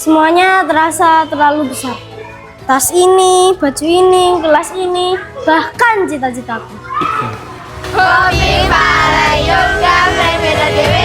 Semuanya terasa terlalu besar. Tas ini, baju ini, kelas ini, bahkan cita-citaku. Hobi para yoga berbeda dewi.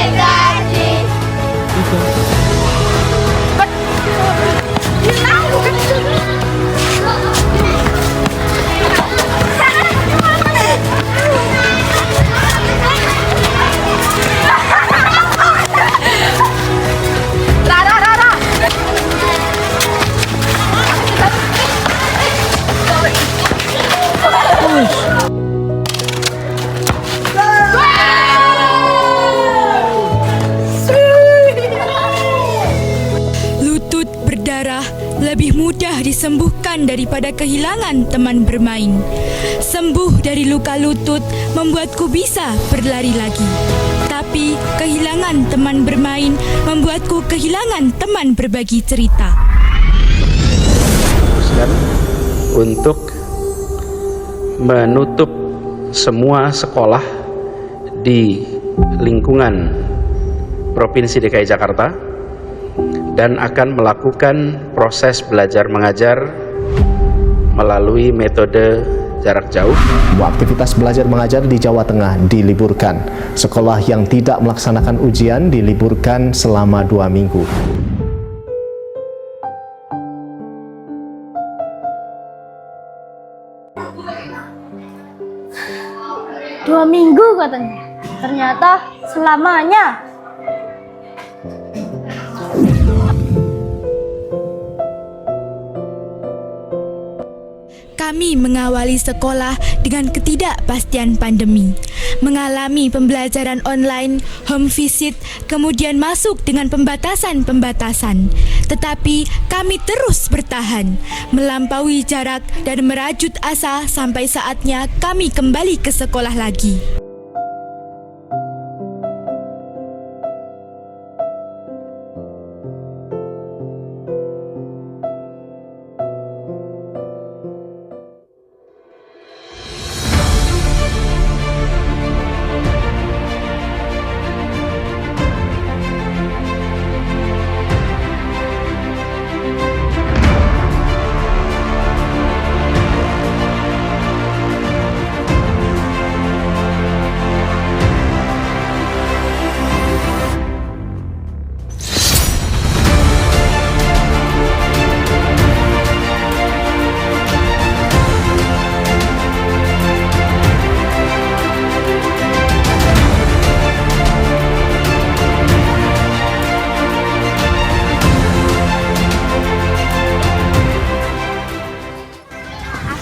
Lutut berdarah lebih mudah disembuhkan daripada kehilangan teman bermain. Sembuh dari luka lutut membuatku bisa berlari lagi. Tapi kehilangan teman bermain membuatku kehilangan teman berbagi cerita. Untuk menutup semua sekolah di lingkungan Provinsi DKI Jakarta dan akan melakukan proses belajar mengajar melalui metode jarak jauh. Aktivitas belajar mengajar di Jawa Tengah diliburkan. Sekolah yang tidak melaksanakan ujian diliburkan selama 2 minggu. 2 minggu katanya. Ternyata selamanya. Kami mengawali sekolah dengan ketidakpastian pandemi, mengalami pembelajaran online, home visit, kemudian masuk dengan pembatasan-pembatasan. Tetapi kami terus bertahan, melampaui jarak dan merajut asa sampai saatnya kami kembali ke sekolah lagi.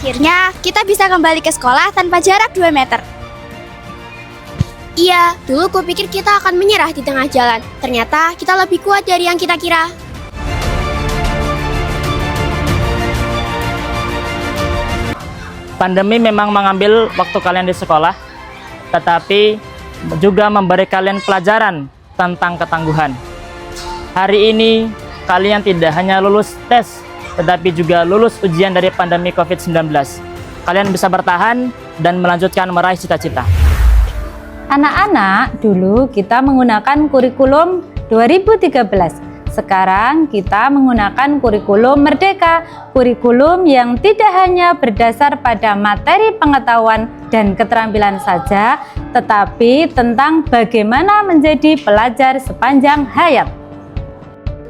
Akhirnya kita bisa kembali ke sekolah tanpa jarak 2 meter. Iya, dulu kupikir kita akan menyerah di tengah jalan. Ternyata kita lebih kuat dari yang kita kira. Pandemi memang mengambil waktu kalian di sekolah, tetapi juga memberi kalian pelajaran tentang ketangguhan. Hari ini, kalian tidak hanya lulus tes, tetapi juga lulus ujian dari pandemi COVID-19. Kalian bisa bertahan dan melanjutkan meraih cita-cita. Anak-anak, dulu kita menggunakan kurikulum 2013. Sekarang kita menggunakan kurikulum Merdeka, kurikulum yang tidak hanya berdasar pada materi pengetahuan dan keterampilan saja, tetapi tentang bagaimana menjadi pelajar sepanjang hayat.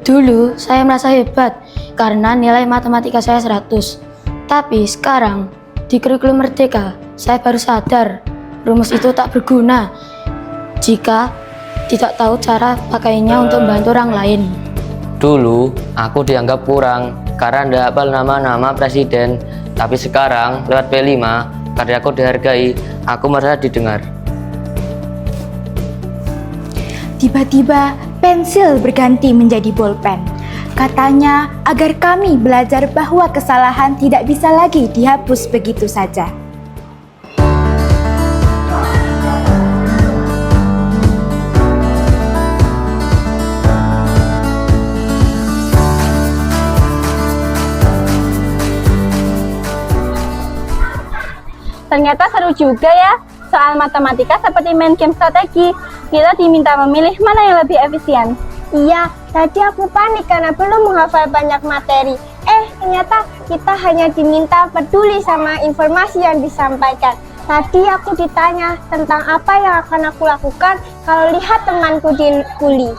Dulu saya merasa hebat karena nilai matematika saya 100. Tapi sekarang di kurikulum Merdeka saya baru sadar rumus itu tak berguna jika tidak tahu cara pakainya untuk membantu orang lain. Dulu aku dianggap kurang karena tidak hafal nama-nama presiden, tapi sekarang lewat P5 karena aku dihargai, aku merasa didengar. Tiba-tiba pensil berganti menjadi bolpen. Katanya agar kami belajar bahwa kesalahan tidak bisa lagi dihapus begitu saja. Ternyata seru juga ya, soal matematika seperti main game strategi. Kita diminta memilih mana yang lebih efisien. Iya, tadi aku panik karena belum menghafal banyak materi. Ternyata kita hanya diminta peduli sama informasi yang disampaikan. Tadi aku ditanya tentang apa yang akan aku lakukan kalau lihat temanku dibully.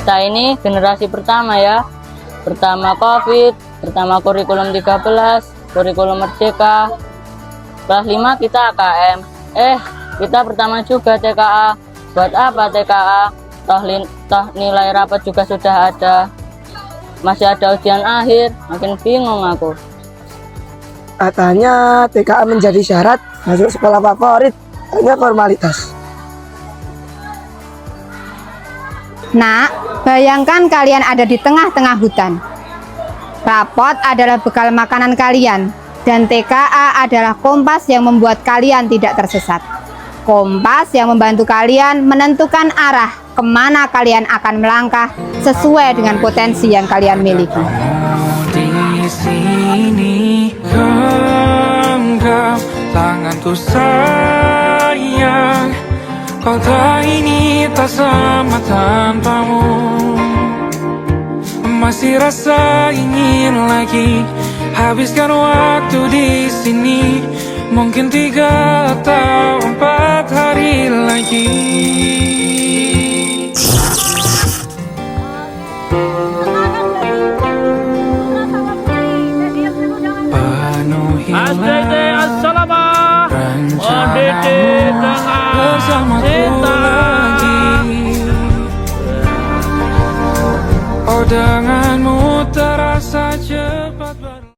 Kita ini generasi pertama ya. Pertama COVID, pertama kurikulum 13, kurikulum Merdeka. Kelas 5 kita AKM. Kita pertama juga TKA. Buat apa TKA? Toh nilai rapat juga sudah ada. Masih ada ujian akhir, makin bingung aku. Katanya TKA menjadi syarat masuk sekolah favorit, hanya formalitas. Nak, bayangkan kalian ada di tengah-tengah hutan. Rapot adalah bekal makanan kalian, dan TKA adalah kompas yang membuat kalian tidak tersesat. Kompas yang membantu kalian menentukan arah kemana kalian akan melangkah sesuai dengan potensi yang kalian miliki. Di sini genggam tanganku sayang. Kota ini tak sama tanpamu. Masih rasa ingin lagi habiskan waktu di sini. Mungkin 3 atau 4 hari lagi. Penuhi bersamaku lagi. Oh, denganmu terasa cepat.